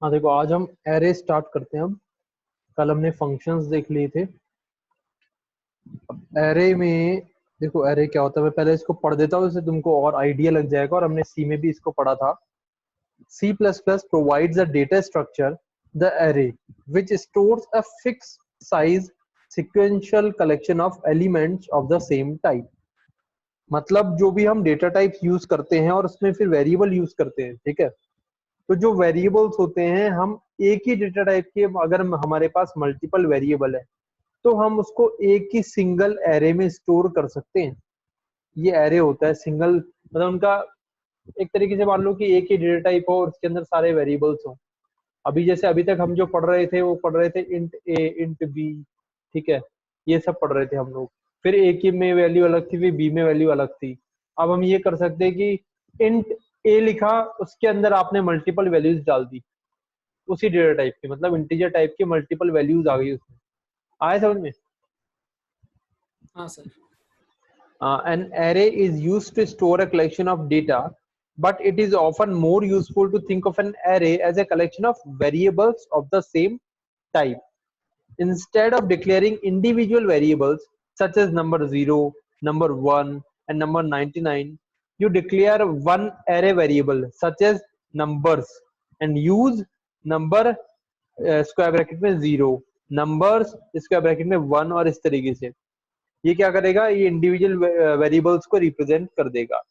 हाँ देखो, आज हम एरे स्टार्ट करते हैं। हम कल हमने फंक्शंस देख लिए थे। एरे में देखो, एरे क्या होता है, मैं पहले इसको पढ़ देता हूँ, इससे तुमको और आइडिया लग जाएगा। और हमने सी में भी इसको पढ़ा था। C++ provides a data structure, the array, which stores a fixed size sequential collection of elements of the same type. मतलब जो भी हम डेटा टाइप यूज करते हैं और उसमें फिर वेरिएबल यूज करते हैं, ठीक है। तो जो वेरिएबल्स होते हैं, हम एक ही डेटा टाइप के, अगर हमारे पास मल्टीपल वेरिएबल है तो हम उसको एक ही सिंगल एरे में स्टोर कर सकते हैं। ये एरे होता है सिंगल, मतलब उनका एक तरीके से मान लो कि एक ही डेटा टाइप हो और उसके अंदर सारे वेरिएबल्स हो। अभी जैसे अभी तक हम जो पढ़ रहे थे वो पढ़ रहे थे इंट ए इंट बी, ठीक है। ये सब पढ़ रहे थे हम लोग। फिर ए की में वैल्यू अलग थी, फिर बी में वैल्यू अलग थी। अब हम ये कर सकते हैं कि इंट ए लिखा, उसके अंदर आपने मल्टीपल वैल्यूज डाल दी उसी डेटा टाइप की, मतलब इंटीजर टाइप की मल्टीपल वैल्यूज आ गई उसमें। आए समझ में? हाँ sir. An array is used to store a collection of data, but it is often more useful to think of an array as a collection of variables of the same type. Instead of declaring individual variables such as number 0, number 1, and number 99, you declare one array variable such as numbers and use number square bracket में 0, numbers square bracket में 1, और इस तरीके से ये क्या करेगा, ये इंडिविजुअल वेरिएबल्स को रिप्रेजेंट कर देगा।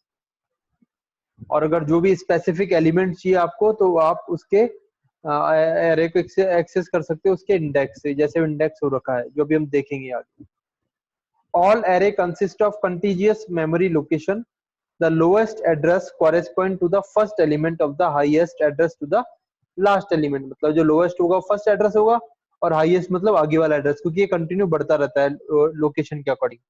और अगर जो भी स्पेसिफिक एलिमेंट चाहिए आपको, तो आप उसके एरे को एक्सेस कर सकते हो उसके इंडेक्स से, जैसे इंडेक्स हो रखा है जो भी हम देखेंगे आगे। All array consist of contiguous memory location, the lowest address correspond to the first element of the highest address to the last element. मतलब जो लोएस्ट होगा फर्स्ट एड्रेस होगा, और हाईएस्ट मतलब आगे वाला एड्रेस, क्योंकि ये कंटिन्यू बढ़ता रहता है लोकेशन के according.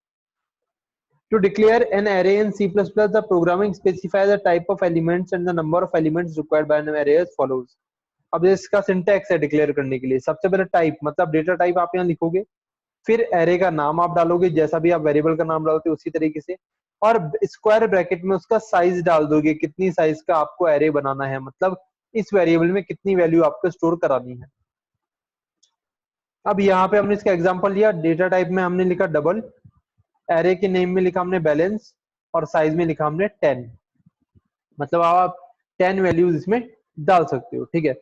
To declare an array in C++, the programming specifies the type of elements and the number of elements required by an array as follows. अब इसका सिंटैक्स है डिक्लेयर करने के लिए। सबसे पहले टाइप, मतलब डेटा टाइप आप यहाँ लिखोगे, फिर एरे का नाम आप डालोगे, जैसा भी आप वेरिएबल का नाम डालते हो उसी तरीके से, और स्क्वायर ब्रैकेट में उसका साइज डाल दोगे, कितनी साइज का आपको एरे बनाना है, मतलब इस वेरिएबल में कितनी वैल्यू आपको स्टोर करानी है। अब यहाँ पे हमने इसका एग्जांपल लिया, डेटा टाइप में हमने लिखा डबल, एरे के नेम में लिखा हमने बैलेंस, और साइज में लिखा हमने 10। मतलब आप 10 वैल्यूज इसमें डाल सकते हो, ठीक है।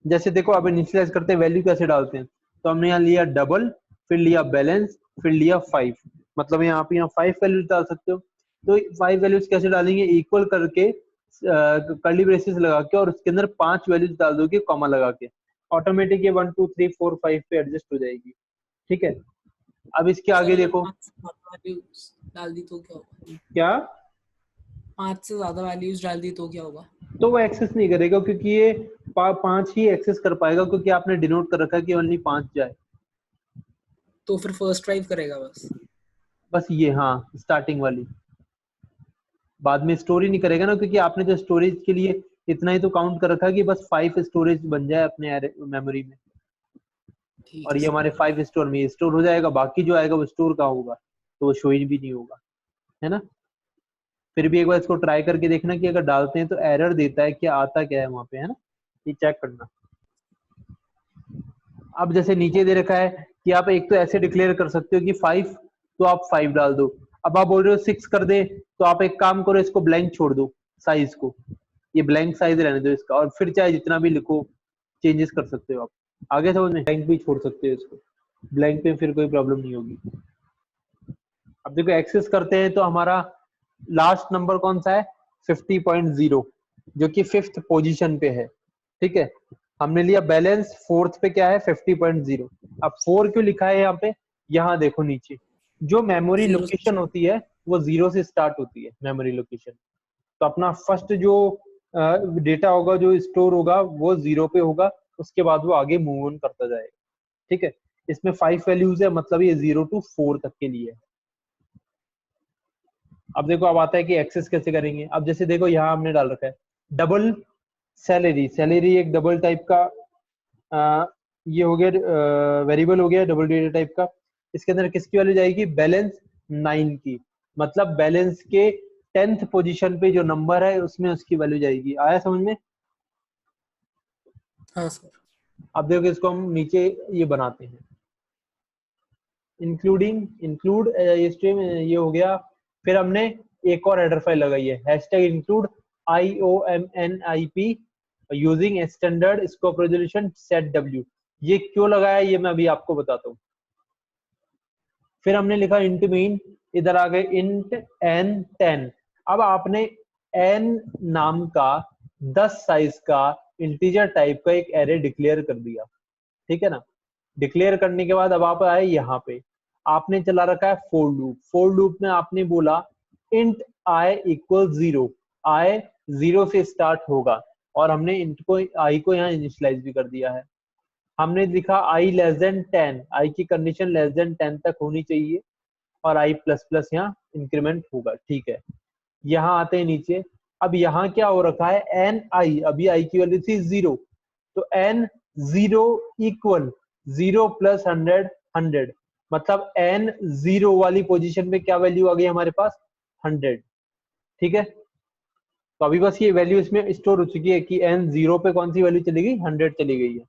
जैसे देखो, अब इनिशियलाइज करते हैं, वैल्यू कैसे डालते हैं। तो हमने यहाँ लिया डबल, फिर लिया बैलेंस, फिर लिया 5, मतलब यहाँ पे 5 वैल्यूज डाल सकते हो। तो 5 वैल्यूज कैसे डालेंगे, इक्वल करके कर्ली ब्रेसेस लगा के, और उसके अंदर 5 वैल्यूज डाल दोगे कॉमा लगा के, ऑटोमेटिक ये 1 2 3 4 5 पे एडजस्ट हो जाएगी, ठीक है। अब इसके आगे देखो, 5 से ज्यादा वैल्यूज डाल दी तो क्या होगा? क्या 5 से ज्यादा वैल्यूज डाल दी तो क्या होगा? तो वो एक्सेस नहीं करेगा, क्योंकि ये 5 ही एक्सेस कर पाएगा, क्योंकि आपने डिनोट कर रखा है कि ओनली 5 जाए। तो फिर फर्स्ट ड्राइव करेगा बस ये, हाँ, स्टार्टिंग वाली, बाद में स्टोरी नहीं करेगा ना, क्योंकि आपने जो स्टोरेज के लिए इतना ही तो काउंट कर रखा है कि बस 5 स्टोरेज बन जाए अपने मेमोरी में, ठीक और है ये सर। हमारे 5 स्टोर में स्टोर हो जाएगा। बाकी जो आएगा वो स्टोर का होगा, तो वो शो भी नहीं होगा, है ना। फिर भी एक बार इसको ट्राई करके देखना कि अगर डालते हैं तो एरर देता है, क्या आता क्या है वहां पे, है ना, ये चेक करना। अब जैसे नीचे दे रखा है कि आप एक तो ऐसे डिक्लेयर कर सकते हो कि 5, तो आप 5 डाल दो। अब आप बोल रहे हो 6 कर दे, तो आप एक काम करो, इसको ब्लैंक छोड़ दो, साइज को, ये ब्लैंक साइज रहने दो इसका, और फिर चाहे जितना भी लिखो चेंजेस कर सकते हो आप। आगे समझ में, ब्लैंक भी छोड़ सकते हो इसको, ब्लैंक पे फिर कोई प्रॉब्लम नहीं होगी। अब देखो, एक्सेस करते हैं तो हमारा लास्ट नंबर कौन सा है, 50.0, जो कि 5th पोजीशन पे है, ठीक है। हमने लिया बैलेंस, 4th पे क्या है, 50.0। अब 4 क्यों लिखा है यहाँ पे, यहाँ देखो नीचे, जो मेमोरी जीरो लोकेशन होती है वो 0 से स्टार्ट होती है मेमोरी लोकेशन। तो अपना फर्स्ट जो डेटा होगा जो स्टोर होगा वो 0 पे होगा, उसके बाद वो आगे मूव ऑन करता जाएगा, ठीक है। इसमें 5 वैल्यूज है, मतलब ये 0 to 4 तक के लिए है। अब देखो, अब आता है कि एक्सेस कैसे करेंगे। अब जैसे देखो, यहाँ हमने डाल रखा है डबल सैलरी, सैलरी एक डबल टाइप का ये हो गया, वेरिएबल हो गया डबल डेटा टाइप का। इसके अंदर किसकी वैल्यू जाएगी, बैलेंस 9 की, मतलब बैलेंस के 10th पोजीशन पे जो नंबर है उसमें उसकी वैल्यू जाएगी। आया समझ में? हाँ सर। अब देखो इसको हम नीचे ये बनाते हैं, इंक्लूड स्ट्रीम ये हो गया। फिर हमने एक और हेडर फाइल लगाई है, hashtag include IOMNIP using standard scope resolution set W। ये क्यों लगाया ये मैं अभी आपको बताता हूँ। फिर हमने लिखा इंट मीन, इधर आ गए इंट n10। अब आपने n नाम का 10 साइज का इंटीजर टाइप का एक एरे डिक्लेयर कर दिया, ठीक है ना। डिक्लेयर करने के बाद अब आप आए यहाँ पे, आपने चला रखा है फॉर लूप। फॉर लूप में आपने बोला इंट i इक्वल 0, i 0 से स्टार्ट होगा, और हमने इंट को i को यहाँ इनिशियलाइज भी कर दिया है। हमने लिखा i लेस देन 10, i की कंडीशन लेस देन 10 तक होनी चाहिए, और i प्लस प्लस यहाँ इंक्रीमेंट होगा, ठीक है। यहाँ आते हैं नीचे, अब यहाँ क्या हो रखा है एन आई, अभी i की वैल्यू थी 0, तो n 0 इक्वल 0 प्लस 100 100, मतलब n 0 वाली पोजीशन पे क्या वैल्यू आ गई हमारे पास 100, ठीक है। तो अभी बस ये वैल्यू इसमें स्टोर हो चुकी है कि n 0 पे कौन सी वैल्यू चली गई 100 चली गई है।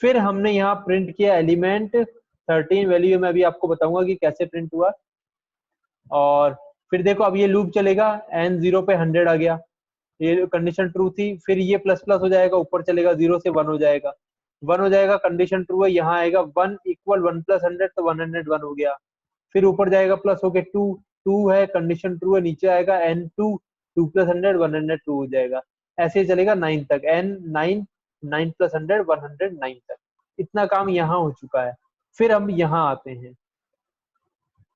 फिर हमने यहाँ प्रिंट किया एलिमेंट 13 वैल्यू, मैं अभी आपको बताऊंगा कि कैसे प्रिंट हुआ। और फिर देखो अब ये लूप चलेगा, n 0 पे 100 आ गया, ये कंडीशन ट्रू थी। फिर ये प्लस प्लस हो जाएगा, ऊपर चलेगा 0 से 1 हो जाएगा, 1 हो जाएगा, कंडीशन ट्रू है, यहाँ आएगा 1 इक्वल 1 प्लस 100, तो 101 हो गया। फिर ऊपर जाएगा प्लस होके 2, 2 है, कंडीशन ट्रू है, नीचे आएगा n2, 2 प्लस 100 102 हो जाएगा। ऐसे ही चलेगा 9 तक, n9, 9 प्लस 100 109 तक। इतना काम यहाँ हो चुका है। फिर हम यहाँ आते हैं,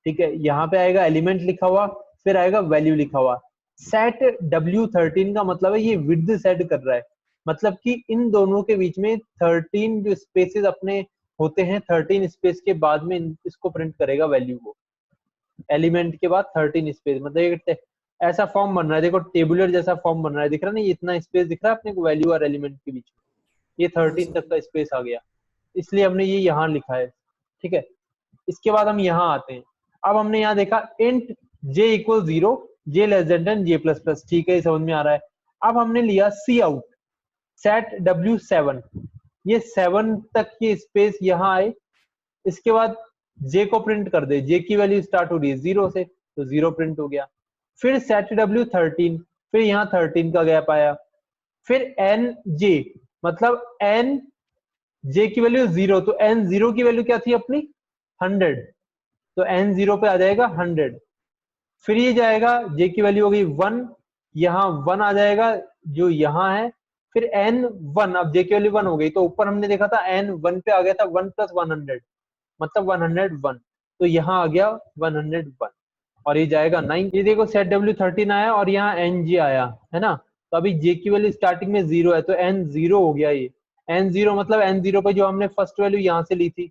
ठीक है, यहाँ पे आएगा एलिमेंट लिखा हुआ, फिर आएगा वैल्यू लिखा हुआ। सेट W13 का मतलब है ये विड्थ सेट कर रहा है, मतलब कि इन दोनों के बीच में 13 जो स्पेसेस अपने होते हैं, 13 स्पेस के बाद में इसको प्रिंट करेगा वैल्यू को। एलिमेंट के बाद 13 स्पेस, मतलब एक ऐसा फॉर्म बन रहा है, देखो टेबुलर जैसा फॉर्म बन रहा है, दिख रहा है ना, ये इतना स्पेस दिख रहा है अपने को वैल्यू और एलिमेंट के बीच में, ये हाँ 13 तक सर। का स्पेस आ गया, इसलिए हमने ये यहाँ लिखा है, ठीक है। इसके बाद हम यहाँ आते हैं, अब हमने यहाँ देखा int j equal 0, j less than 10, j plus plus, ठीक है, समझ में आ रहा है। अब हमने लिया सी आउट, सेट W7, ये 7 तक की स्पेस यहाँ आए, इसके बाद j को प्रिंट कर दे, j की वैल्यू स्टार्ट हो रही है 0 से, तो 0 प्रिंट हो गया। फिर सेट W13, फिर यहाँ 13 का गैप आया, फिर nj, मतलब n j की वैल्यू 0, तो n 0 की वैल्यू क्या थी अपनी 100, तो n 0 पे आ जाएगा 100। फिर ये जाएगा, j की वैल्यू हो गई 1, यहाँ 1 आ जाएगा जो यहाँ है, फिर n 1, अब j की वैल्यू 1 हो गई, तो ऊपर हमने देखा था n 1 पे आ गया था 1 प्लस 100, मतलब 101, तो यहाँ आ गया 101, और ये जाएगा 9। ये देखो सेट W13 आया और यहाँ nj आया है ना, तो अभी j की वैल्यू स्टार्टिंग में 0 है, तो n 0 हो गया, ये n 0 मतलब n 0 पे जो हमने फर्स्ट वैल्यू यहाँ से ली थी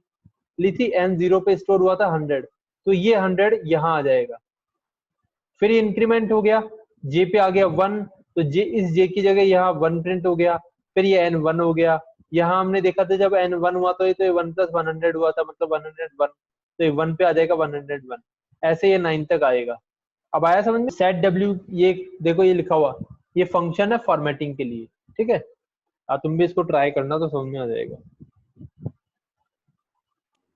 n 0 पे स्टोर हुआ था 100, तो ये 100 यहाँ आ जाएगा। फिर इंक्रीमेंट हो गया, j पे आ गया 1, तो j, इस j की जगह यहाँ 1 प्रिंट हो गया, फिर ये n 1 हो गया। यहाँ हमने देखा था जब n 1 हुआ तो ये 1 प्लस 100 हुआ था, मतलब 101, तो ये 1 पे आ जाएगा 101, ऐसे ये 9 तक आएगा। अब आया समझ में। सेट W, ये देखो ये लिखा हुआ, ये फंक्शन है फॉर्मेटिंग के लिए, ठीक है। तुम भी इसको ट्राई करना तो समझ में आ जाएगा।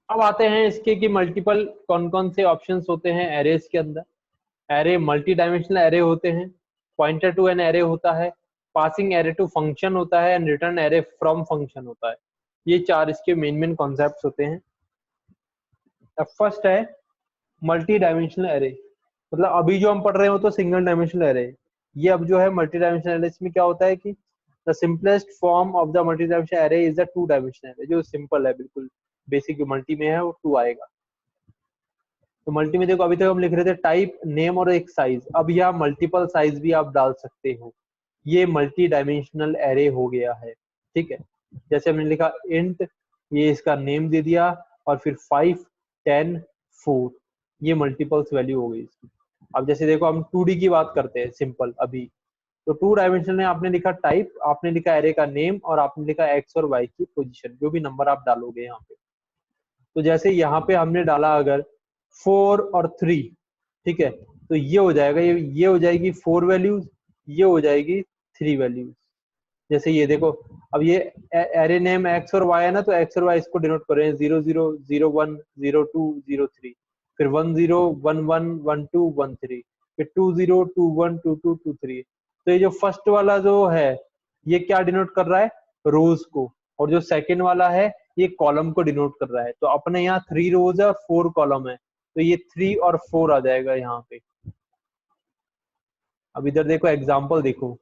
अब आते हैं इसके कि मल्टीपल कौन कौन से ऑप्शंस होते हैं एरेज के अंदर। एरे मल्टी डायमेंशनल एरे होते हैं, पॉइंटर टू एन एरे होता है, पासिंग एरे टू फंक्शन होता है, and return array from function होता है। ये चार इसके मेन मेन कॉन्सेप्ट्स होते हैं। अब फर्स्ट है मल्टी डायमेंशनल एरे, मतलब अभी जो हम पढ़ रहे हो तो सिंगल डायमेंशनल एरे, ये अब जो है मल्टी डायमेंशनल एरे। इसमें क्या होता है कि the simplest form of the multi dimensional array is the two dimensional array, जो सिंपल है बिल्कुल बेसिक, जो मल्टी में है वो 2 आएगा। तो मल्टी में देखो अभी तक हम लिख रहे थे टाइप, नेम और एक साइज, अब यहाँ मल्टीपल साइज भी आप डाल सकते हो, ये मल्टी डायमेंशनल एरे हो गया है, ठीक है। जैसे हमने लिखा इंट, ये इसका नेम दे दिया, और फिर 5 10 4, ये मल्टीपल्स वैल्यू हो गई इसकी। अब जैसे देखो हम 2D की बात करते हैं सिंपल अभी, तो 2 डायमेंशनल में आपने लिखा टाइप, आपने लिखा एरे का नेम, और आपने लिखा एक्स और वाई की पोजीशन, जो भी नंबर आप डालोगे यहाँ पे। तो जैसे यहाँ पे हमने डाला अगर 4 और 3, ठीक है, तो ये हो जाएगा, ये हो जाएगी 4 वैल्यूज, ये हो जाएगी 3 वैल्यूज, जैसे ये देखो, अब ये एरे नेम एक्स और वाई है ना, तो एक्स और वाई इसको डिनोट कर रहे हैं 0 0 0 1 0 2 0 3, फिर 1 0 1 1 1 2 1 3, फिर 2 0 2 1 2 2 2 3। तो ये जो फर्स्ट वाला जो है ये क्या डिनोट कर रहा है, रोज को, और जो सेकंड वाला है ये कॉलम को डिनोट कर रहा है। तो अपने यहाँ 3 रोज है और 4 कॉलम है, तो ये 3 और 4 आ जाएगा यहाँ पे। अब इधर देखो एग्जाम्पल देखो,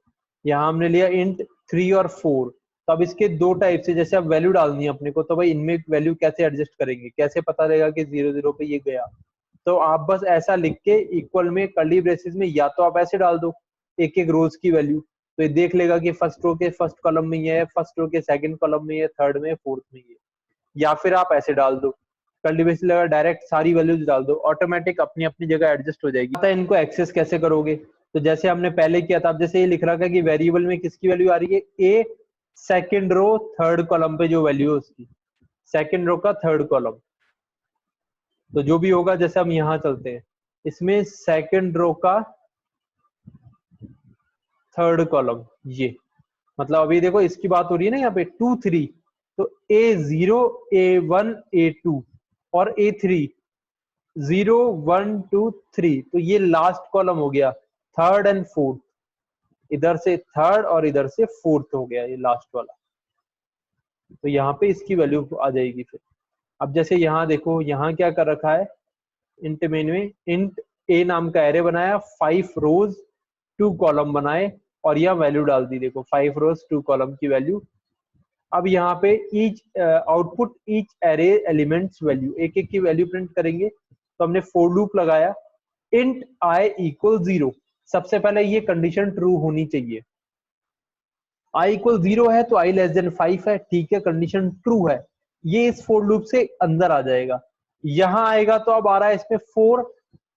यहाँ हमने लिया इंट 3 और 4। तो अब इसके दो टाइप से, जैसे अब वैल्यू डालनी है अपने को, तो भाई इनमें वैल्यू कैसे एडजस्ट करेंगे, कैसे पता रहेगा कि 0 0 पे ये गया। तो आप बस ऐसा लिख के इक्वल में कर्ली ब्रेसेस में, या तो आप ऐसे डाल दो एक एक रोज की वैल्यू, तो ये देख लेगा कि फर्स्ट रो के फर्स्ट कॉलम में ये है, फर्स्ट रो के सेकंड कॉलम में ये, थर्ड में, फोर्थ में ये। या फिर आप ऐसे डाल दो कर्ली ब्रेसेस लगा, डायरेक्ट सारी वैल्यूज डाल दो, ऑटोमेटिक अपनी अपनी जगह एडजस्ट हो जाएगी। पता है इनको एक्सेस कैसे करोगे, तो जैसे हमने पहले किया था, अब जैसे ये लिख रहा था कि वेरिएबल में किसकी वैल्यू आ रही है, ए सेकंड रो थर्ड कॉलम पे जो वैल्यू है उसकी, सेकंड रो का थर्ड कॉलम। तो जो भी होगा, जैसे हम यहाँ चलते हैं, इसमें सेकंड रो का थर्ड कॉलम, ये मतलब अभी देखो इसकी बात हो रही है ना यहाँ पे 2 3, तो A0 A1 A2 और A3 0 1 2 3, तो ये लास्ट कॉलम हो गया, थर्ड एंड फोर्थ, इधर से थर्ड और इधर से फोर्थ हो गया ये लास्ट वाला। तो यहाँ पे इसकी वैल्यू आ जाएगी फिर। अब जैसे यहाँ देखो, यहाँ क्या कर रखा है, इंट मेन में इंट ए नाम का एरे बनाया, 5 रोज 2 कॉलम बनाए और यह वैल्यू डाल दी, देखो 5 रोज 2 कॉलम की वैल्यू। अब यहाँ पे each output each array elements value, एक एक की वैल्यू प्रिंट करेंगे। तो हमने फॉर लूप लगाया, इंट आई इक्वल 0, सबसे पहले ये कंडीशन ट्रू होनी चाहिए। आई इक्वल 0 है तो आई लेस देन 5 है, ठीक है, कंडीशन ट्रू है, ये इस फॉर लूप से अंदर आ जाएगा। यहां आएगा तो अब आ रहा है इसमें 4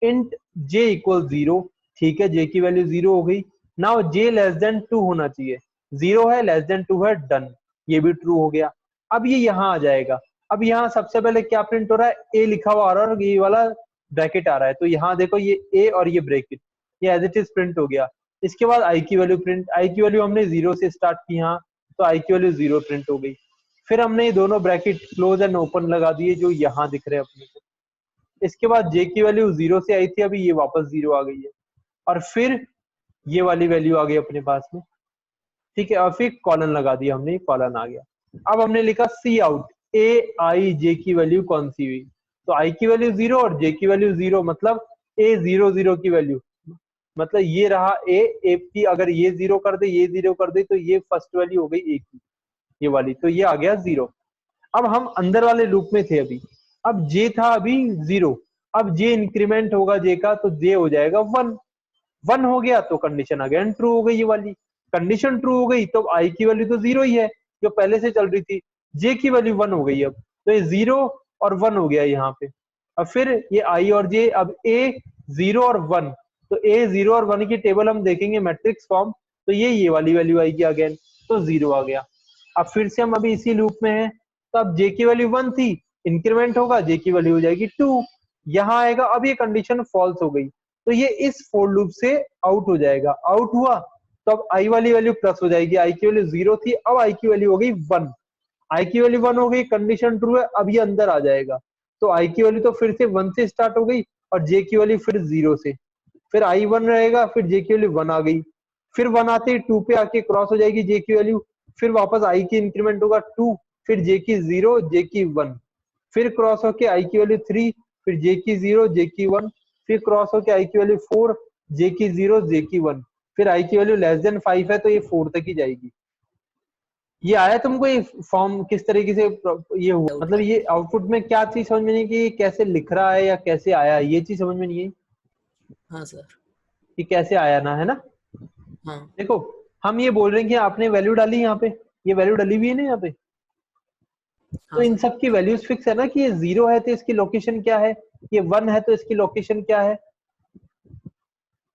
इंट जे इक्वल 0, ठीक है, जे की वैल्यू 0 हो गई। नाउ जे लेस देन 2 होना चाहिए, 0 है लेस देन 2 है, डन, ये भी ट्रू हो गया। अब ये यहाँ आ जाएगा। अब यहाँ सबसे पहले क्या प्रिंट हो रहा है, ए लिखा हुआ आ रहा है और ये वाला ब्रैकेट आ रहा है, तो यहाँ देखो ये ए और ये ब्रैकेट, ये एज इट इज प्रिंट हो गया। इसके बाद आई की वैल्यू प्रिंट, आई की वैल्यू हमने 0 से स्टार्ट की यहाँ, तो आई की वैल्यू 0 प्रिंट हो गई। फिर हमने ये दोनों ब्रैकेट क्लोज एंड ओपन लगा दिए जो यहाँ दिख रहे हैं अपने को। इसके बाद जे की वैल्यू 0 से आई थी, अभी ये वापस 0 आ गई है, और फिर ये वाली वैल्यू आ गई अपने पास में, ठीक है, और फिर कॉलन लगा दिया हमने, कॉलन आ गया। अब हमने लिखा सी आउट ए आई जे की वैल्यू कौन सी हुई, तो आई की वैल्यू 0 और जे की वैल्यू 0, मतलब ए 0 0 की वैल्यू, मतलब ये रहा ए, ए की अगर ये 0 कर दे, ये 0 कर दे, तो ये फर्स्ट वैल्यू हो गई ए की, ये वाली, तो ये आ गया 0। अब हम अंदर वाले लूप में थे अभी, अब जे था अभी 0, अब जे इंक्रीमेंट होगा जे का, तो जे हो जाएगा 1, 1 हो गया तो कंडीशन अगेन ट्रू हो गई, ये वाली कंडीशन ट्रू हो गई, तो आई की वैल्यू तो 0 ही है जो पहले से चल रही थी, जे की वैल्यू 1 हो गई, अब तो ये 0 और 1 हो गया यहाँ पे। अब फिर ये आई और जे, अब ए 0 और 1, तो ए 0 और 1 की टेबल हम देखेंगे मैट्रिक्स फॉर्म, तो ये वाली वैल्यू आएगी अगेन, तो 0 आ गया। अब फिर से हम अभी इसी लूप में हैं, तो अब जे की वैल्यू 1 थी, इंक्रीमेंट होगा, जे की वैल्यू हो जाएगी 2, यहाँ आएगा, अब ये कंडीशन फॉल्स हो गई, तो ये इस फॉर लूप से आउट हो जाएगा। आउट हुआ तो अब आई वाली वैल्यू प्लस हो जाएगी, आई की वैल्यू 0 थी, अब आई की वैल्यू हो गई 1, आई की वैल्यू 1 हो गई, कंडीशन ट्रू है, अब ये अंदर आ जाएगा, तो आई की वैल्यू तो फिर से 1 से स्टार्ट हो गई और जे की वैल्यू फिर 0 से, फिर आई 1 रहेगा, फिर जे की वैल्यू 1 आ गई, फिर 1 आते ही 2 पे आके क्रॉस हो जाएगी जे की वैल्यू, फिर वापस आई की इंक्रीमेंट होगा 2, फिर जे की 0 जे की 1, फिर क्रॉस होके आई की वैल्यू 3, फिर जे की 0 जे की 1, फिर क्रॉस होके आई की वैल्यू 4, जे की 0 जे की 1, फिर आई की वैल्यू लेस देन 5 है तो ये 4 तक ही जाएगी। ये आया तुमको ये फॉर्म किस तरीके से ये हुआ, मतलब ये आउटपुट में क्या चीज समझ में नहीं कि कैसे लिख रहा है या कैसे आया, ये चीज समझ में नहीं है हाँ सर। कि कैसे आया ना, है ना। हाँ देखो हम ये बोल रहे हैं कि आपने वैल्यू डाली यहाँ पे, ये वैल्यू डाली हुई है ना यहाँ पे, तो हाँ इन सर। सब की वैल्यूज फिक्स है ना, कि ये 0 है तो इसकी लोकेशन क्या है, ये 1 है तो इसकी लोकेशन क्या है।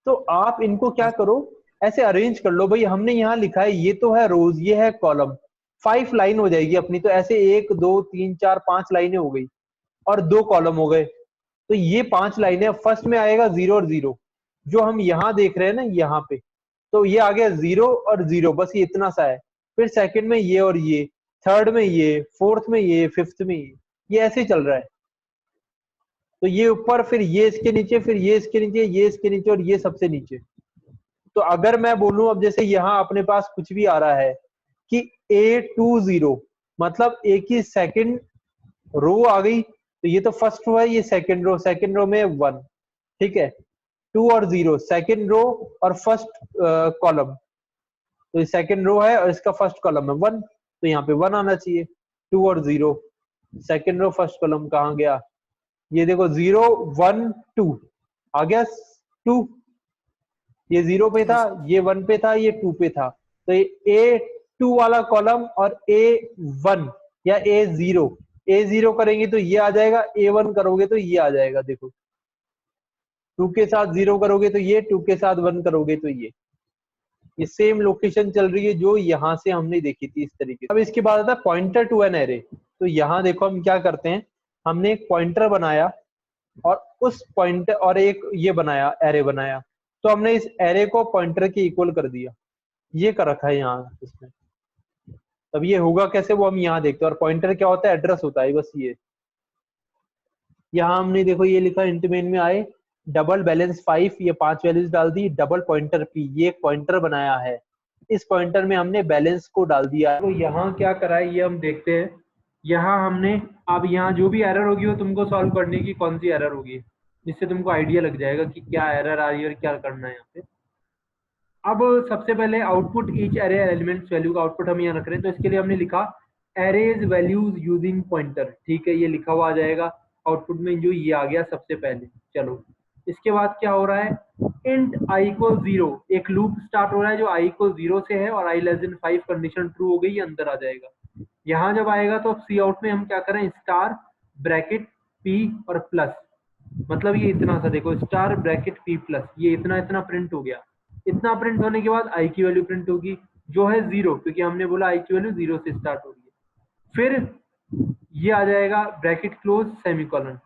तो आप इनको क्या हाँ करो, ऐसे अरेंज कर लो, भाई हमने यहाँ लिखा है ये तो है रोज, ये है कॉलम, 5 लाइन हो जाएगी अपनी, तो ऐसे 1 2 3 4 5 लाइनें हो गई और 2 कॉलम हो गए, तो ये 5 लाइनें, फर्स्ट में आएगा 0 और 0, जो हम यहाँ देख रहे हैं ना यहाँ पे, तो ये आ गया 0 और 0, बस ये इतना सा है। फिर सेकंड में ये और ये, थर्ड में ये, फोर्थ में ये, फिफ्थ में ये ऐसे ही चल रहा है। तो ये ऊपर, फिर ये इसके नीचे, फिर ये इसके नीचे, ये इसके नीचे और ये सबसे नीचे। तो अगर मैं बोलूं अब जैसे यहाँ अपने पास कुछ भी आ रहा है कि A20, मतलब ए की सेकंड रो आ गई, तो ये तो फर्स्ट रो है, ये सेकंड रो में 1, ठीक है, 2 और 0 सेकंड रो और फर्स्ट कॉलम, तो ये सेकंड रो है और इसका फर्स्ट कॉलम है 1, तो यहाँ पे 1 आना चाहिए। 2 और 0 सेकंड रो फर्स्ट कॉलम कहाँ गया, ये देखो 0 1 2 आ गया 2, ये 0 पे हाँ था, सर। ये 1 पे था, ये 2 पे था, तो ये A2 वाला कॉलम और A1 या A0 करेंगे तो ये आ जाएगा, A1 करोगे तो ये आ जाएगा। देखो 2 के साथ 0 करोगे तो ये, 2 के साथ 1 करोगे तो ये सेम लोकेशन चल रही है जो यहाँ से हमने देखी थी इस तरीके से। अब इसके बाद आता है पॉइंटर टू एन एरे। तो यहाँ देखो हम क्या करते हैं, हमने एक पॉइंटर बनाया और उस पॉइंटर और एक ये बनाया, एरे बनाया, तो हमने इस एरे को पॉइंटर के इक्वल कर दिया, ये कर रखा है यहाँ इसमें। तब ये होगा कैसे वो हम यहाँ देखते हैं। और पॉइंटर क्या होता है, एड्रेस होता है, बस ये यहाँ हमने देखो ये लिखा इंट मेन में आए डबल बैलेंस 5, ये 5 वैल्यूज डाल दी, डबल पॉइंटर p, ये एक पॉइंटर बनाया है, इस पॉइंटर में हमने बैलेंस को डाल दिया। तो यहाँ क्या करा है ये हम देखते हैं। यहाँ हमने, अब यहाँ जो भी एरर होगी वो तुमको सॉल्व करने की कौन सी एरर होगी, जिससे तुमको आइडिया लग जाएगा कि क्या एरर आ रही है और क्या करना है यहाँ पे। अब सबसे पहले output each array elements value का आउटपुट हम यहाँ रख रहे हैं, तो इसके लिए हमने लिखा एरेज वैल्यूज यूजिंग पॉइंटर, ठीक है, ये लिखा हुआ आ जाएगा आउटपुट में, जो ये आ गया सबसे पहले। चलो इसके बाद क्या हो रहा है, इंट i को 0, एक लूप स्टार्ट हो रहा है जो i को 0 से है और i less than 5 condition true हो गई, ये अंदर आ जाएगा। यहाँ जब आएगा तो सी आउट में हम क्या करें, स्टार ब्रैकेट p और प्लस, मतलब ये इतना सा देखो स्टार ब्रैकेट p प्लस, ये इतना इतना प्रिंट हो गया। इतना प्रिंट होने के बाद i की वैल्यू प्रिंट होगी जो है 0, क्योंकि हमने बोला i की वैल्यू 0 से स्टार्ट होगी। फिर ये आ जाएगा ब्रैकेट क्लोज सेमीकोलन,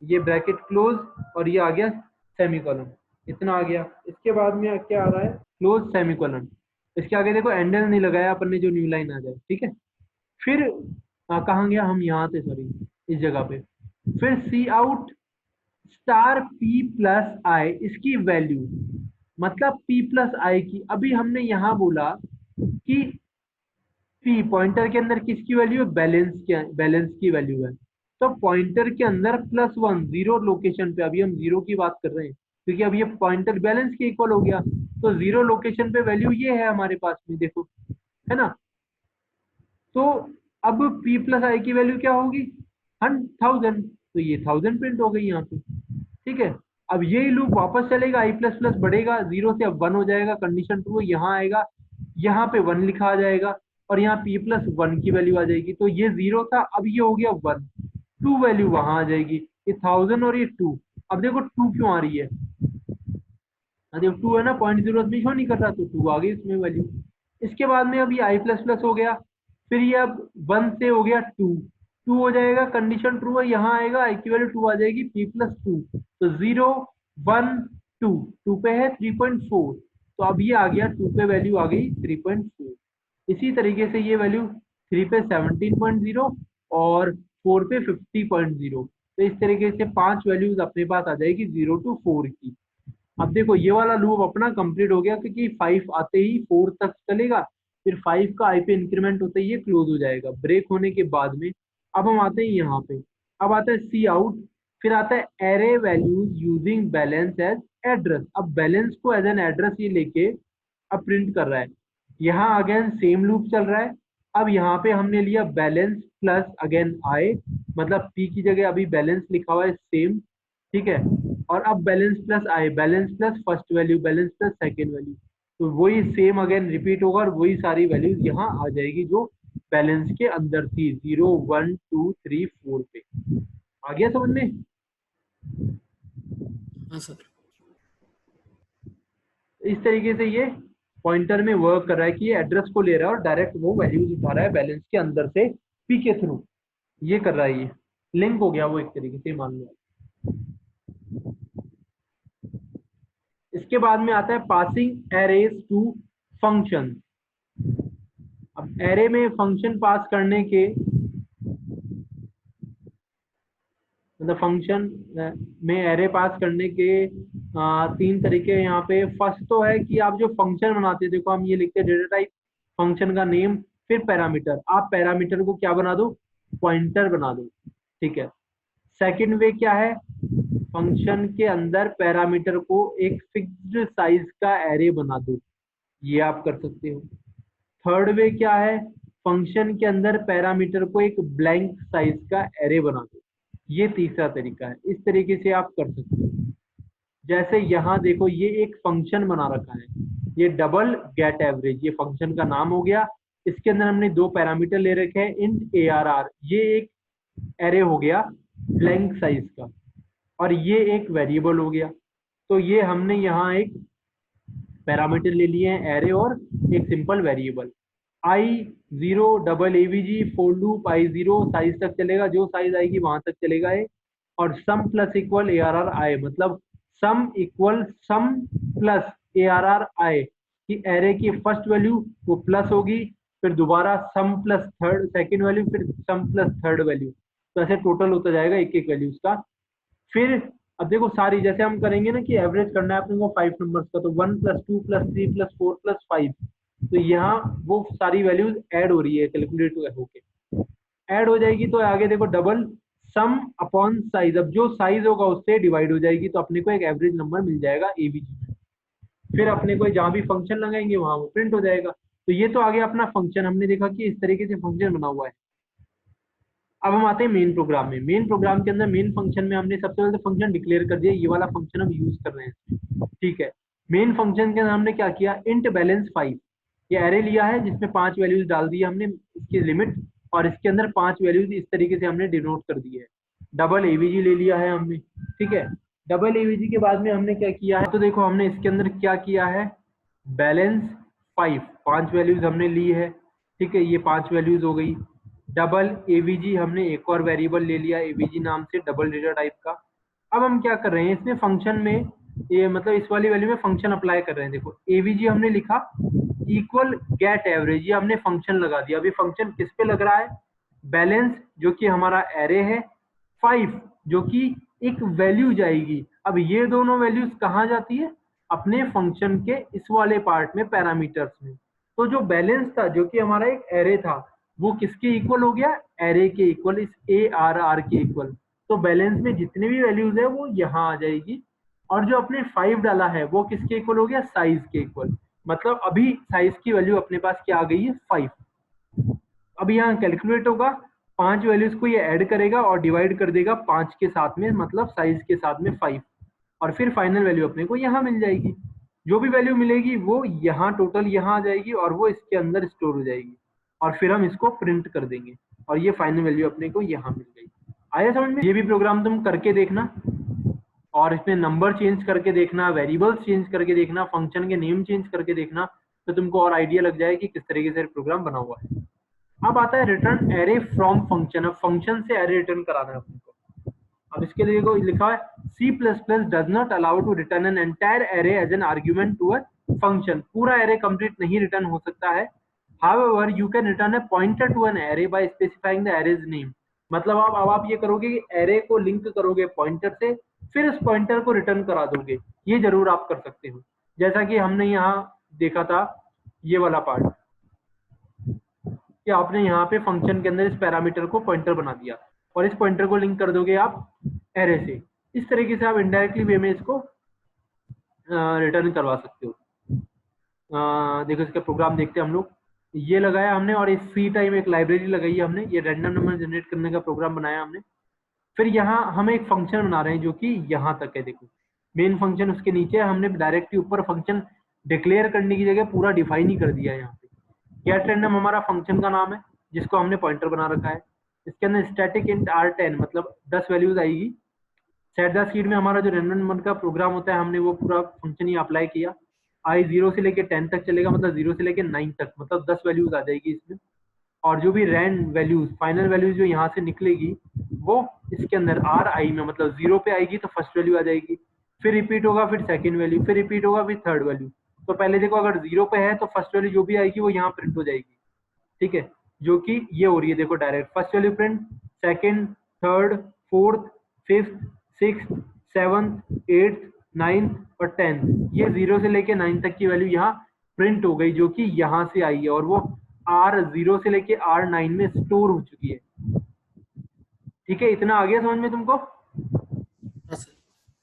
ये ब्रैकेट क्लोज और ये आ गया सेमीकोलन, इतना आ गया। इसके बाद में क्या आ रहा है, क्लोज सेमीकोलन, इसके आगे देखो एंडल नहीं लगाया अपन ने, जो न्यू लाइन आ जाए, ठीक है। फिर कहाँ गया, हम यहाँ थे, सॉरी इस जगह पे। फिर सी आउट स्टार p प्लस आई, इसकी वैल्यू मतलब p प्लस आई की, अभी हमने यहाँ बोला कि p पॉइंटर के अंदर किसकी वैल्यू है, बैलेंस की वैल्यू है, तो पॉइंटर के अंदर +1 जीरो लोकेशन पे, अभी हम जीरो की बात कर रहे हैं क्योंकि अब ये पॉइंटर बैलेंस के इक्वल हो गया, तो जीरो लोकेशन पे वैल्यू ये है हमारे पास में, देखो है ना। तो अब p प्लस आई की वैल्यू क्या होगी, 1000, तो ये 1000 प्रिंट हो गई यहाँ पे, ठीक है। अब यही लूप वापस चलेगा, i प्लस प्लस बढ़ेगा 0 से, अब 1 हो जाएगा, कंडीशन ट्रू यहाँ आएगा, यहाँ पे 1 लिखा आ जाएगा और यहाँ p प्लस 1 की वैल्यू आ जाएगी, तो ये 0 था, अब ये हो गया 1, 2 वैल्यू वहां आ जाएगी, ये 1000 और ये 2। अब देखो 2 क्यों आ रही है, जब 2 है ना, 0.0 में शो नहीं कर रहा, तो 2 आ गई इसमें वैल्यू। इसके बाद में अभी i प्लस प्लस हो गया, फिर ये अब 1 से हो गया 2 हो जाएगा, कंडीशन ट्रू है, यहाँ आएगा i की वैल्यू 2 आ जाएगी, p प्लस 2, तो 0 1 2, 2 पे है 3.4, तो अब ये आ गया 2 पे वैल्यू आ गई 3.4। इसी तरीके से ये वैल्यू 3 पे 17.0 और 4 पे 50.0, तो इस तरीके से 5 वैल्यूज अपने पास आ जाएगी 0 to 4 की। अब देखो ये वाला लूप अपना कंप्लीट हो गया, क्योंकि 5 आते ही 4 तक चलेगा, फिर 5 का आई पे इंक्रीमेंट होते ही ये क्लोज हो जाएगा ब्रेक होने के बाद में। अब हम आते हैं यहाँ पे, अब आता है सी आउट, फिर आता है array values using balance as address. अब बैलेंस को एज एन एड्रेस ये लेके अब प्रिंट कर रहा है, यहाँ अगेन सेम लूप चल रहा है। अब यहाँ पे हमने लिया बैलेंस प्लस अगेन आई, मतलब पी की जगह अभी बैलेंस लिखा हुआ है सेम, ठीक है। और अब balance plus i, balance plus first value, balance plus second value, तो वही सेम अगेन रिपीट होगा और वही सारी वैल्यूज यहाँ आ जाएगी जो बैलेंस के अंदर थी 0 1 2 3 4 पे। आ गया समझ में? हाँ सर। इस तरीके से ये पॉइंटर में वर्क कर रहा है कि ये एड्रेस को ले रहा है और डायरेक्ट वो वैल्यूज उठा रहा है बैलेंस के अंदर से पी के थ्रू, ये कर रहा है, ये लिंक हो गया वो एक तरीके से, मान लो। इसके बाद में आता है पासिंग एरेज टू फंक्शन। अब एरे में फंक्शन पास करने के मतलब फंक्शन में एरे पास करने के तीन तरीके हैं यहाँ पे। फर्स्ट तो है कि आप जो फंक्शन बनाते हैं, देखो हम ये लिखते हैं डेटा टाइप, फंक्शन का नेम, फिर पैरामीटर। आप पैरामीटर को क्या बना दो, पॉइंटर बना दो, ठीक है। सेकंड वे क्या है, फंक्शन के अंदर पैरामीटर को एक फिक्स्ड साइज का एरे बना दो, ये आप कर सकते हो। थर्ड वे क्या है, फंक्शन के अंदर पैरामीटर को एक ब्लैंक साइज का एरे बना दो, ये तीसरा तरीका है। इस तरीके से आप कर सकते हो। जैसे यहाँ देखो ये एक फंक्शन बना रखा है, ये डबल गेट एवरेज, ये फंक्शन का नाम हो गया। इसके अंदर हमने दो पैरामीटर ले रखे हैं, इंट ARR, ये एक एरे हो गया ब्लैंक साइज का, और ये एक वेरिएबल हो गया। तो ये हमने यहाँ एक पैरामीटर ले लिए हैं एरे और एक simple variable. I0 double AVG for loop I0 size तक चलेगा, जो साइज आएगी वहां तक चलेगा ये। और सम प्लस इक्वल ARR I, मतलब sum equal some plus ARR I कि एरे की फर्स्ट वैल्यू वो प्लस होगी, फिर दोबारा सम प्लस थर्ड सेकेंड वैल्यू, फिर सम प्लस थर्ड वैल्यू, तो ऐसे टोटल होता जाएगा एक एक वैल्यूज का। फिर अब देखो सारी, जैसे हम करेंगे ना कि एवरेज करना है अपने को 5 नंबर्स का, तो 1 प्लस 2 प्लस 3 प्लस 4 प्लस 5, तो यहाँ वो सारी वैल्यूज ऐड हो रही है, कैलकुलेट होके ऐड हो जाएगी। तो आगे देखो डबल सम अपॉन साइज, अब जो साइज होगा उससे डिवाइड हो जाएगी, तो अपने को एक एवरेज नंबर मिल जाएगा एवीजी में। फिर अपने को जहाँ भी फंक्शन लगाएंगे वहां वो प्रिंट हो जाएगा। तो ये तो आगे अपना फंक्शन, हमने देखा कि इस तरीके से फंक्शन बना हुआ है। अब हम आते हैं मेन प्रोग्राम में। मेन प्रोग्राम के अंदर मेन फंक्शन में हमने सबसे पहले फंक्शन डिक्लेयर कर दिया, ये वाला फंक्शन हम यूज कर रहे हैं, ठीक है। मेन फंक्शन के अंदर हमने क्या किया, इंट बैलेंस 5, ये एरे लिया है जिसमें 5 वैल्यूज डाल दी हमने, इसकी लिमिट, और इसके अंदर 5 वैल्यूज इस तरीके से हमने डिनोट कर दी है। डबल एवीजी ले लिया है हमने, ठीक है। डबल एवीजी के बाद में हमने क्या किया है, तो देखो हमने इसके अंदर क्या किया है, बैलेंस 5, 5 वैल्यूज हमने ली है, ठीक है, ये 5 वैल्यूज हो गई। डबल एवीजी हमने एक और वेरिएबल ले लिया एवीजी नाम से, डबल डेटा टाइप का। अब हम क्या कर रहे हैं इसमें फंक्शन में, ये मतलब इस वाली वैल्यू में फंक्शन अप्लाई कर रहे हैं। देखो एवीजी हमने लिखा इक्वल गेट एवरेज, ये हमने फंक्शन लगा दिया। अभी फंक्शन किस पे लग रहा है, बैलेंस जो कि हमारा एरे है, 5 जो कि एक वैल्यू जाएगी। अब ये दोनों वैल्यूज कहाँ जाती है, अपने फंक्शन के इस वाले पार्ट में, पैरामीटर्स में। तो जो बैलेंस था जो कि हमारा एक एरे था, वो किसके इक्वल हो गया, एरे के इक्वल, इस ARR के इक्वल। तो बैलेंस में जितनी भी वैल्यूज है वो यहाँ आ जाएगी, और जो अपने 5 डाला है वो किसके इक्वल हो गया, साइज के इक्वल। मतलब अभी साइज की वैल्यू अपने पास क्या आ गई है, 5। अब यहाँ कैलकुलेट होगा, 5 वैल्यूज को ये ऐड करेगा और डिवाइड कर देगा 5 के साथ में, मतलब साइज के साथ में 5, और फिर फाइनल वैल्यू अपने को यहाँ मिल जाएगी। जो भी वैल्यू मिलेगी वो यहाँ टोटल यहाँ आ जाएगी, और वो इसके अंदर स्टोर हो जाएगी, और फिर हम इसको प्रिंट कर देंगे, और ये फाइनल वैल्यू अपने को यहाँ मिल गई। आया समझ में। ये भी प्रोग्राम तुम करके देखना, और इसमें नंबर चेंज करके देखना, वेरिएबल्स चेंज करके देखना, फंक्शन के नेम चेंज करके देखना, तो तुमको और आइडिया लग जाए कि किस तरीके से प्रोग्राम बना हुआ है। अब आता है रिटर्न एरे फ्रॉम फंक्शन। अब फंक्शन से एरे रिटर्न कराना है अपने को। अब इसके लिए को लिखा है C++ does not allow to return an entire array as an argument to a function. पूरा एरे कंप्लीट नहीं रिटर्न हो सकता है। However, you can return a pointer to an array by specifying the array's name. मतलब अब आप ये करोगे कि एरे को लिंक करोगे पॉइंटर से, फिर उस पॉइंटर को रिटर्न करा दोगे। ये जरूर आप कर सकते हो, जैसा कि हमने यहाँ देखा था ये वाला पार्ट, कि आपने यहाँ पे फंक्शन के अंदर इस पैरामीटर को पॉइंटर बना दिया, और इस पॉइंटर को लिंक कर दोगे आप एरे से। इस तरीके से आप इनडायरेक्टली वे में इसको रिटर्न करवा सकते हो। देखो इसका प्रोग्राम देखते हैं हम लोग। ये लगाया हमने, और इस सी टाइम एक लाइब्रेरी लगाई है हमने, ये रैंडम नंबर जनरेट करने का प्रोग्राम बनाया हमने। फिर यहाँ हम एक फंक्शन बना रहे हैं जो कि यहाँ तक है। देखो मेन फंक्शन उसके नीचे है, हमने डायरेक्टली ऊपर फंक्शन डिक्लेयर करने की जगह पूरा डिफाइन ही कर दिया है। यहाँ पे गेट रैंडम हमारा फंक्शन का नाम है जिसको हमने पॉइंटर बना रखा है। इसके अंदर स्टैटिक इंट R10 मतलब 10 वैल्यूज आएगी। सेट द सीड में हमारा जो रैंडम नंबर का प्रोग्राम होता है, हमने वो पूरा फंक्शन ही अप्लाई किया। I0 से लेके 10 तक चलेगा, मतलब 0 से लेके 9 तक, मतलब 10 वैल्यूज आ जाएगी इसमें। और जो भी रैंड वैल्यूज, फाइनल वैल्यूज जो यहाँ से निकलेगी वो इसके अंदर RI में, मतलब 0 पे आएगी तो फर्स्ट वैल्यू आ जाएगी, फिर रिपीट होगा, फिर सेकंड वैल्यू, फिर रिपीट होगा, फिर थर्ड वैल्यू। तो पहले देखो अगर 0 पे है तो फर्स्ट वैल्यू जो भी आएगी वो यहाँ प्रिंट हो जाएगी, ठीक है, जो कि ये हो रही है, देखो direct first value print, second, third, fourth, fifth, sixth, seventh, eighth, ninth और 10th, ये 0 से लेके 9 तक की वैल्यू यहाँ प्रिंट हो गई, जो कि यहाँ से आई है और वो R0 से लेके R9 में स्टोर हो चुकी है। ठीक है, इतना आ गया समझ में तुमको? हाँ सर।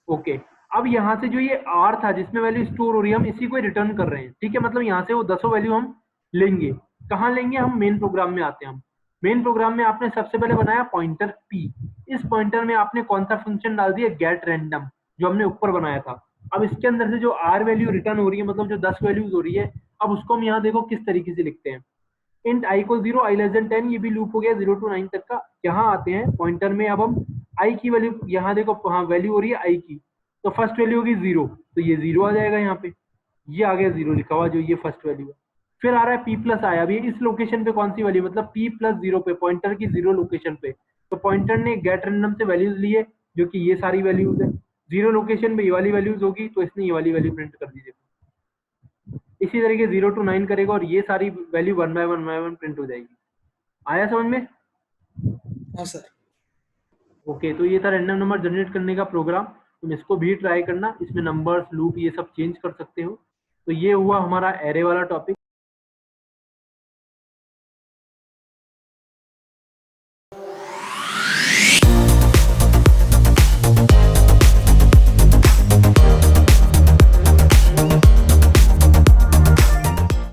ओके, अब यहाँ से जो ये R था जिसमें वैल्यू स्टोर हो रही है, हम इसी को रिटर्न कर रहे हैं। ठीक है, मतलब यहाँ से वो 10 वैल्यू हम लेंगे। कहाँ लेंगे? हम मेन प्रोग्राम में आते हैं। हम मेन प्रोग्राम में आपने सबसे पहले बनाया पॉइंटर p। इस पॉइंटर में आपने कौन सा फंक्शन डाल दिया? गेट रैंडम, जो हमने ऊपर बनाया था। अब इसके अंदर से जो R वैल्यू रिटर्न हो रही है, मतलब जो 10 वैल्यूज हो रही है, अब उसको हम यहाँ देखो किस तरीके से लिखते हैं। इंट i को 0, i लेस देन 10, ये भी लूप हो गया 0 to 9 तक का। यहाँ आते हैं पॉइंटर में, अब हम i की वैल्यू, यहाँ देखो हाँ वैल्यू हो रही है i की, तो फर्स्ट वैल्यू होगी 0, तो ये 0 आ जाएगा यहाँ पे, ये आ गया 0 लिखा हुआ, जो ये फर्स्ट वैल्यू है। फिर आ रहा है p प्लस आया, अभी इस लोकेशन पे कौन सी वैल्यू, मतलब p प्लस 0 पे, पॉइंटर की 0 लोकेशन पे, तो पॉइंटर ने गेट रैंडम से वैल्यूज लिए, जो कि ये सारी वैल्यूज है। 0 लोकेशन पे ये वाली वैल्यूज होगी, तो इसने ये वाली वैल्यू प्रिंट कर दी। देखो इसी तरीके 0 to 9 करेगा और ये सारी वैल्यू 1 by 1 प्रिंट हो जाएगी। आया समझ में? हाँ सर। ओके, तो ये था रैंडम नंबर जनरेट करने का प्रोग्राम। तुम इसको भी ट्राई करना, इसमें नंबर्स, लूप, ये सब चेंज कर सकते हो। तो ये हुआ हमारा एरे वाला टॉपिक।